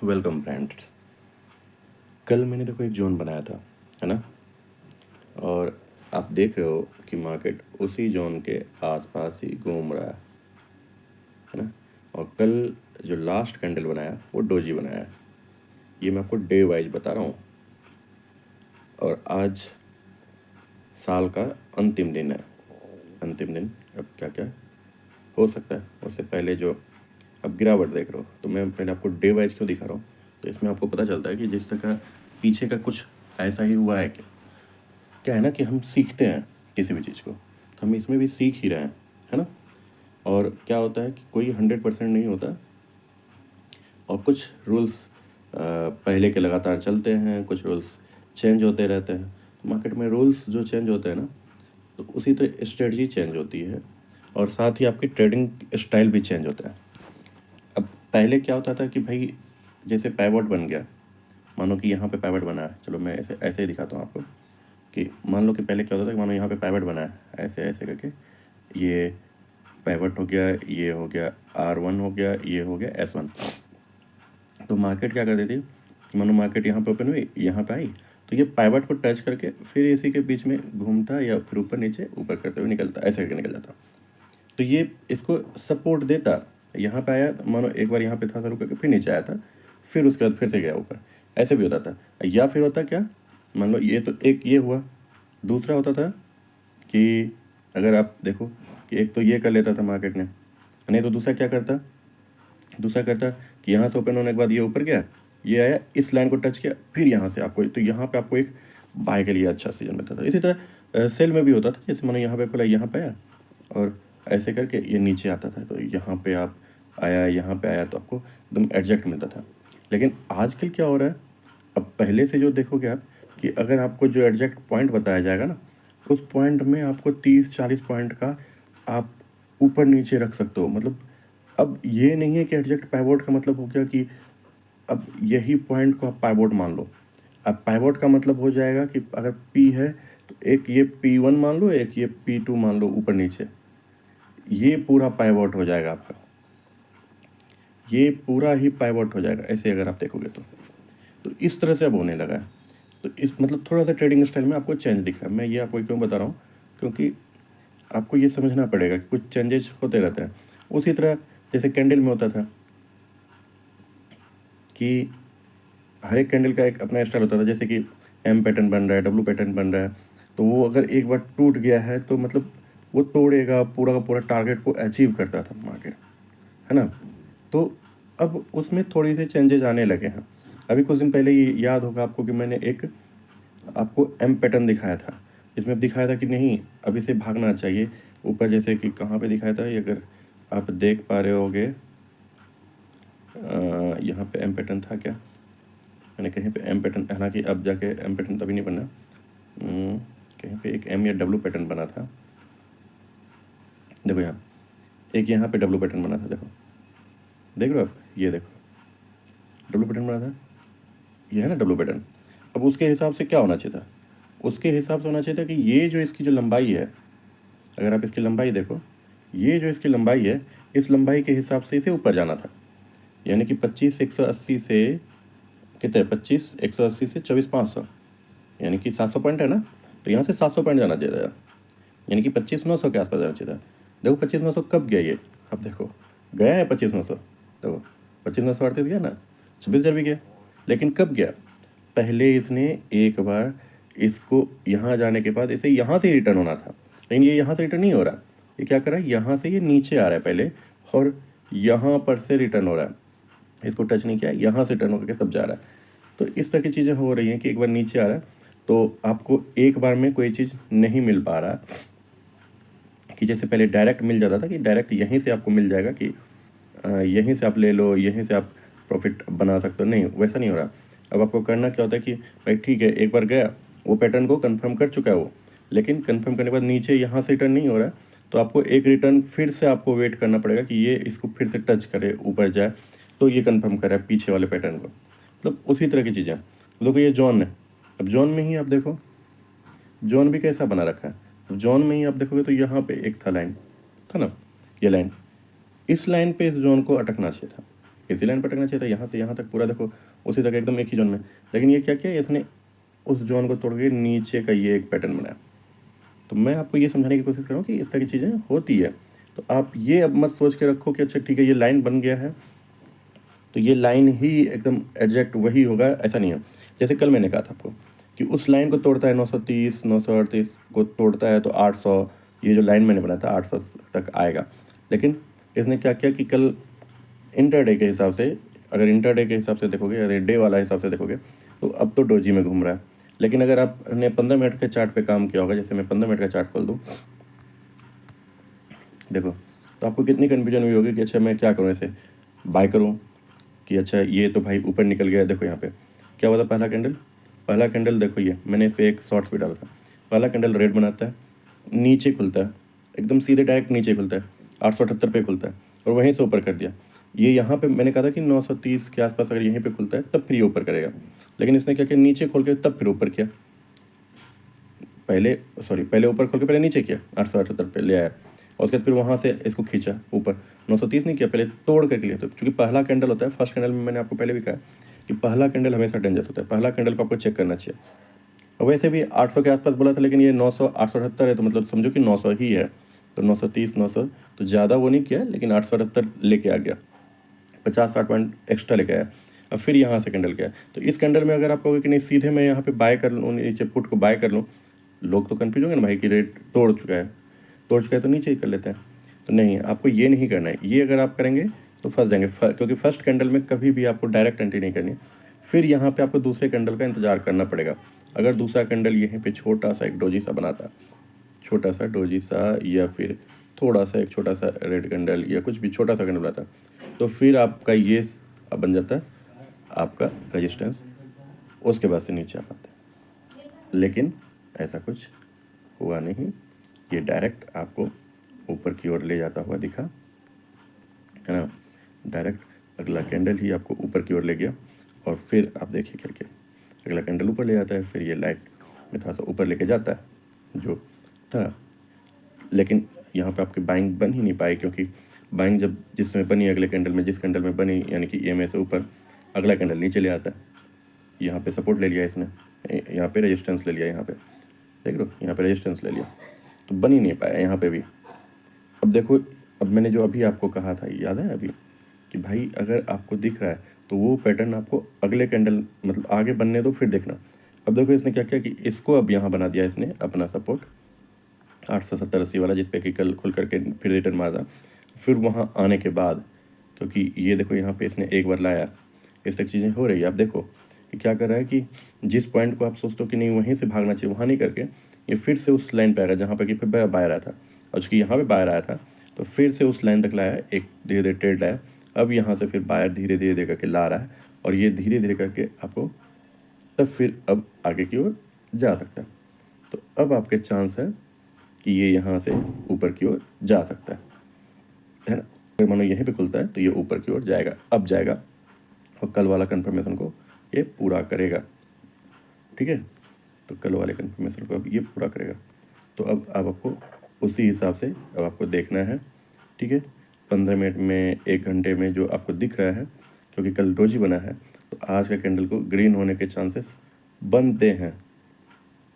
Welcome friends. कल मैंने देखो एक जोन बनाया था, है ना। और आप देख रहे हो कि मार्केट उसी जोन के आसपास ही घूम रहा है ना। और कल जो लास्ट कैंडल बनाया वो डोजी बनाया है। ये मैं आपको डे वाइज बता रहा हूँ। और आज साल का अंतिम दिन है। अंतिम दिन अब क्या क्या हो सकता है। उससे पहले जो अब गिरावट देख रहे हो, तो मैं पहले आपको डे वाइज क्यों दिखा रहा हूँ, तो इसमें आपको पता चलता है कि जिस तरह पीछे का कुछ ऐसा ही हुआ है। क्या है ना कि हम सीखते हैं किसी भी चीज़ को, तो हम इसमें भी सीख ही रहे हैं, है ना। और क्या होता है कि कोई 100% नहीं होता, और कुछ रूल्स पहले के लगातार चलते हैं, कुछ रूल्स चेंज होते रहते हैं। तो मार्केट में रूल्स जो चेंज होते हैं ना, तो उसी तरह स्ट्रेटजी चेंज होती है, और साथ ही आपकी ट्रेडिंग स्टाइल भी चेंज होता है। अब पहले क्या होता था कि भाई जैसे पाइवट बन गया, मानो कि यहाँ पे पाइवट बना है, चलो मैं ऐसे ऐसे ही दिखाता हूँ आपको कि मान लो कि पहले क्या होता था कि मानो यहाँ पे पाइवट बना है, ऐसे ऐसे करके ये पाइवट हो गया, ये हो गया R1 हो गया, ये हो गया S1। तो मार्केट क्या कर देती, मानो मार्केट यहाँ पे ओपन हुई, यहाँ पे आई, तो ये पाइवट को टच करके फिर इसी के बीच में घूमता या फिर ऊपर नीचे ऊपर करते हुए निकलता, ऐसे करके निकल जाता। तो ये इसको सपोर्ट देता, यहाँ पे आया, मानो एक बार यहाँ पे था शुरू करके फिर नीचे आया था, फिर उसके बाद फिर से गया ऊपर, ऐसे भी होता था। या फिर होता क्या, मान लो ये तो एक ये हुआ, दूसरा होता था कि अगर आप देखो कि एक तो ये कर लेता था मार्केट ने, नहीं तो दूसरा क्या करता, दूसरा करता कि यहाँ से ओपन होने के बाद ये ऊपर गया, ये आया, इस लाइन को टच किया, फिर यहाँ से आपको, तो यहाँ पे आपको एक बाय के लिए अच्छा सीजन मिलता था। इसी तरह सेल में भी होता था, जैसे मैंने यहाँ पे खुला, यहाँ पे आया और ऐसे करके ये नीचे आता था, तो यहाँ पे आप आया, यहाँ पे आया, तो आपको एकदम एडजस्ट मिलता था। लेकिन आजकल क्या हो रहा है, अब पहले से जो देखोगे आप कि अगर आपको जो एडजस्ट पॉइंट बताया जाएगा ना, उस पॉइंट में आपको 30-40 पॉइंट का आप ऊपर नीचे रख सकते हो। मतलब अब ये नहीं है कि एडजस्ट पाइवोट का मतलब हो गया कि अब यही पॉइंट को आप पाइवोट मान लो। अब पाइवोट का मतलब हो जाएगा कि अगर P है तो एक ये P1 मान लो, एक ये P2 मान लो, ऊपर नीचे, ये पूरा पाइवोट हो जाएगा आपका, ये पूरा ही पाइवोट हो जाएगा ऐसे अगर आप देखोगे तो इस तरह से अब होने लगा है। तो इस मतलब थोड़ा सा ट्रेडिंग स्टाइल में आपको चेंज दिख रहा है। मैं ये आपको क्यों बता रहा हूँ, क्योंकि आपको ये समझना पड़ेगा कि कुछ चेंजेस होते रहते हैं। उसी तरह जैसे कैंडल में होता था कि हर एक कैंडल का एक अपना स्टाइल होता था, जैसे कि M पैटर्न बन रहा है, W पैटर्न बन रहा है, तो वो अगर एक बार टूट गया है तो मतलब वो तोड़ेगा, पूरा का पूरा टारगेट को अचीव करता था मार्केट, है ना। तो अब उसमें थोड़ी सी चेंजेस आने लगे हैं। अभी कुछ दिन पहले ये याद होगा आपको कि मैंने एक आपको M पैटर्न दिखाया था, इसमें दिखाया था कि नहीं अभी से भागना चाहिए ऊपर, जैसे कि कहाँ पे दिखाया था ये, अगर आप देख पा रहे होगे, यहाँ पे M पैटर्न था क्या, मैंने कहीं पे M पैटर्न, हालांकि अब जाके M पैटर्न तभी नहीं बना, कहीं पे एक M या W पैटर्न बना था। देखो यहाँ एक यहाँ पे W पैटर्न बना था, देखो देख रहे हो आप, ये देखो W पैटर्न बना था, ये है ना W पैटर्न। अब उसके हिसाब से क्या होना चाहिए था, उसके हिसाब से होना चाहिए था कि ये जो इसकी जो लंबाई है, अगर आप इसकी लंबाई देखो, ये जो इसकी लंबाई है, इस लंबाई के हिसाब से इसे ऊपर जाना था। यानी कि 25 180 से कितने, 25 180 से 24 500, यानी कि 700 पॉइंट है ना, तो यहाँ से 700 पॉइंट जाना चाहिए था, यानी कि 25 900 के आसपास जाना चाहिए था। देखो 25 900 कब गया ये, अब देखो गया है 25 900, देखो 25 938 गया ना, 26 भी गया। लेकिन कब गया, पहले इसने एक बार इसको यहाँ जाने के बाद इसे यहाँ से रिटर्न होना था, लेकिन ये यहाँ से रिटर्न नहीं हो रहा। ये क्या कर रहा है, यहाँ से ये नीचे आ रहा है पहले, और यहाँ पर से रिटर्न हो रहा है, इसको टच नहीं किया, यहाँ से टर्न होकर तब जा रहा है। तो इस तरह की चीज़ें हो रही हैं कि एक बार नीचे आ रहा है तो आपको एक बार में कोई चीज़ नहीं मिल पा रहा, कि जैसे पहले डायरेक्ट मिल जाता था कि डायरेक्ट यहीं से आपको मिल जाएगा कि यहीं से आप ले लो, यहीं से आप प्रॉफिट बना सकते हो, नहीं वैसा नहीं हो रहा। अब आपको करना क्या होता है कि भाई ठीक है, एक बार गया, वो पैटर्न को कंफर्म कर चुका है वो, लेकिन कंफर्म करने के बाद नीचे यहाँ से रिटर्न नहीं हो रहा है, तो आपको एक रिटर्न फिर से आपको वेट करना पड़ेगा कि ये इसको फिर से टच करे, ऊपर जाए, तो ये कंफर्म करे पीछे वाले पैटर्न को। मतलब उसी तरह की चीज़ें। देखो ये जॉन है, अब जॉन में ही आप देखो, जॉन भी कैसा बना रखा है। अब जॉन में ही आप देखोगे तो यहाँ पे एक था लाइन, था ना, ये लाइन, इस लाइन पे इस जोन को अटकना चाहिए था, इसी लाइन पर अटकना चाहिए था, यहाँ से यहाँ तक पूरा देखो उसी तक एकदम एक ही जोन में। लेकिन ये क्या किया इसने, उस जोन को तोड़ के नीचे का ये एक पैटर्न बनाया। तो मैं आपको ये समझाने की कोशिश कर रहा हूँ कि इस तरह की चीज़ें होती है। तो आप ये अब मत सोच के रखो कि अच्छा ठीक है ये लाइन बन गया है तो ये लाइन ही एकदम एग्जैक्ट वही होगा, ऐसा नहीं है। जैसे कल मैंने कहा था आपको कि उस लाइन को तोड़ता है 930, 938 को तोड़ता है तो 800, ये जो लाइन मैंने बनाया था 800 तक आएगा। लेकिन इसने क्या किया कि कल इंटरडे के हिसाब से, अगर इंटरडे के हिसाब से देखोगे, अगर डे वाला हिसाब से देखोगे तो अब तो डोजी में घूम रहा है। लेकिन अगर आपने 15 मिनट के चार्ट पे काम किया होगा, जैसे मैं 15 मिनट का चार्ट खोल दूँ, देखो तो आपको कितनी कन्फ्यूजन हुई होगी कि अच्छा मैं क्या करूँ, ऐसे बाय करूँ कि अच्छा ये तो भाई ऊपर निकल गया। देखो यहाँ पे क्या हुआ था, पहला कैंडल देखो, ये मैंने इस पर एक शॉर्ट्स भी डाला था। पहला कैंडल रेड बनाता है, नीचे खुलता है, एकदम सीधे डायरेक्ट नीचे खुलता है, 878 पे खुलता है और वहीं से ऊपर कर दिया। ये यहाँ पे मैंने कहा था कि 930 के आसपास अगर यहीं पे खुलता है तब फिर ये ऊपर करेगा। लेकिन इसने क्या किया, नीचे खोल के तब फिर ऊपर किया, पहले ऊपर खोल के पहले नीचे किया, 878 पे ले आया और उसके बाद फिर वहाँ से इसको खींचा ऊपर। 930 नहीं किया, पहले तोड़ करके लिया। तो क्योंकि पहला कैंडल होता है, फर्स्ट कैंडल में मैंने आपको पहले भी कहा कि पहला कैंडल हमेशा डेंजरस होता है, पहला कैंडल को आपको चेक करना चाहिए। और वैसे भी 800 के आसपास बोला था, लेकिन ये 900 878 है तो मतलब समझो कि 900 ही है। तो 930 900 तो ज़्यादा वो नहीं किया, लेकिन 878 लेके आ गया, 50-60 पॉइंट एक्स्ट्रा लेके आया। अब फिर यहाँ से कैंडल किया, तो इस कैंडल में अगर आप कहोगे कि नहीं सीधे मैं यहाँ पे बाय कर लूँ, नीचे पुट को बाय कर लूँ, लोग तो कन्फ्यूज होंगे ना भाई कि रेट तोड़ चुका है तो नीचे ही कर लेते हैं। तो नहीं, आपको ये नहीं करना है। ये अगर आप करेंगे तो फंस जाएंगे, क्योंकि फर्स्ट कैंडल में कभी भी आपको डायरेक्ट एंट्री नहीं करनी, फिर यहाँ पे आपको दूसरे कैंडल का इंतजार करना पड़ेगा। अगर दूसरा कैंडल यहीं पे छोटा सा एक डोजी सा बनाता, छोटा सा डोजी सा, या फिर थोड़ा सा एक छोटा सा रेड कैंडल या कुछ भी छोटा सा कैंडल बनाता, तो फिर आपका ये बन जाता है आपका रेजिस्टेंस, उसके बाद से नीचे आ पाते हैं। लेकिन ऐसा कुछ हुआ नहीं, ये डायरेक्ट आपको ऊपर की ओर ले जाता हुआ दिखा, है ना। डायरेक्ट अगला कैंडल ही आपको ऊपर की ओर ले गया और फिर आप देखिए क्या किया, अगला कैंडल ऊपर ले जाता है, फिर ये लाइट में थोड़ा सा ऊपर लेके जाता है जो था। लेकिन यहाँ पे आपकी बाइंग बन ही नहीं पाई, क्योंकि बाइंग जब जिस समय बनी अगले कैंडल में, जिस कैंडल में बनी, यानी कि EMA से ऊपर, अगला कैंडल नीचे ले आता है। यहाँ पे सपोर्ट ले लिया इसने, यहाँ पे रेजिस्टेंस ले लिया, यहाँ पे देख लो, यहाँ पे रेजिस्टेंस ले लिया, तो बन ही नहीं पाया यहाँ पे भी। अब देखो, अब मैंने जो अभी आपको कहा था, याद है अभी, कि भाई अगर आपको दिख रहा है तो वो पैटर्न आपको अगले कैंडल मतलब आगे बनने दो फिर देखना। अब देखो इसने क्या किया कि इसको अब यहाँ बना दिया इसने अपना सपोर्ट 870-80 वाला, जिस पे कि कल खुल करके फिर रिटर्न मारा। फिर वहाँ आने के बाद, क्योंकि ये देखो यहाँ पे इसने एक बार लाया, इस तक चीज़ें हो रही है। आप देखो कि क्या कर रहा है कि जिस पॉइंट को आप सोचते हो कि नहीं वहीं से भागना चाहिए, वहाँ नहीं करके ये फिर से उस लाइन पे आएगा जहाँ पे कि फिर बाहर आया था, और चूँकि यहाँ पे बाहर आया था तो फिर से उस लाइन तक लाया, एक धीरे धीरे ट्रेड लाया। अब यहाँ से फिर बाहर धीरे धीरे धीरे करके ला रहा है, और ये धीरे धीरे करके आपको तब फिर अब आगे की ओर जा सकता है। तो अब आपके चांस है कि ये यहाँ से ऊपर की ओर जा सकता है ना। अगर मानो यहीं पे खुलता है तो ये ऊपर की ओर जाएगा, अब जाएगा और कल वाला कन्फर्मेशन को ये पूरा करेगा, ठीक है। तो कल वाले कन्फर्मेशन को अब ये पूरा करेगा। तो अब आपको उसी हिसाब से अब आपको देखना है, ठीक है। 15 मिनट में, 1 घंटे में जो आपको दिख रहा है, क्योंकि कल डोजी बना है तो आज का कैंडल को ग्रीन होने के चांसेस बनते हैं।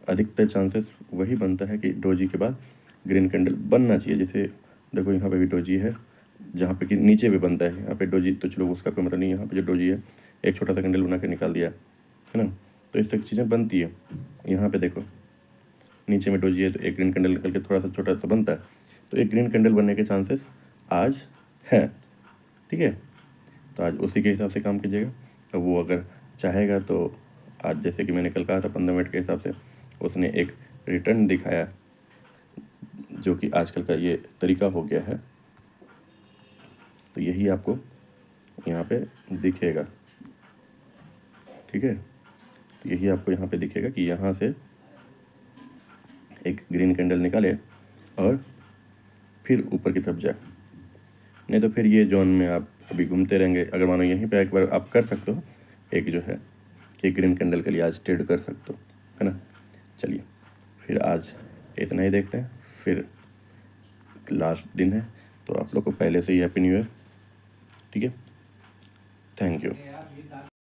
अधिकतर चांसेस वही बनता है कि डोजी के बाद ग्रीन कैंडल बनना चाहिए। जैसे देखो यहाँ पे भी डोजी है, जहाँ पे कि नीचे भी बनता है, यहाँ पे डोजी तो चलो उसका कोई मतलब नहीं, यहाँ पे जो डोजी है एक छोटा सा कैंडल बना के निकाल दिया है ना, तो इस तरह की चीज़ें बनती है। यहाँ पे देखो नीचे में डोजी है तो एक ग्रीन कैंडल निकल के थोड़ा सा छोटा सा बनता है, तो एक ग्रीन कैंडल बनने के चांसेस आज हैं, ठीक है। तो आज उसी के हिसाब से काम कीजिएगा। अब वो अगर चाहेगा तो आज, जैसे कि मैंने कल कहा था 15 मिनट के हिसाब से, उसने एक रिटर्न दिखाया, जो कि आजकल का ये तरीका हो गया है। तो यही आपको यहाँ पे दिखेगा, ठीक है। तो यही आपको यहाँ पे दिखेगा कि यहाँ से एक ग्रीन कैंडल निकाले और फिर ऊपर की तरफ जाए, नहीं तो फिर ये जोन में आप अभी घूमते रहेंगे। अगर मानो यहीं पे एक बार आप कर सकते हो, एक जो है कि ग्रीन कैंडल के लिए आज ट्रेड कर सकते हो, है ना। चलिए फिर आज इतना ही देखते हैं, फिर लास्ट दिन है तो आप लोग को पहले से ही हैप्पी न्यू ईयर, ठीक है। Thank you.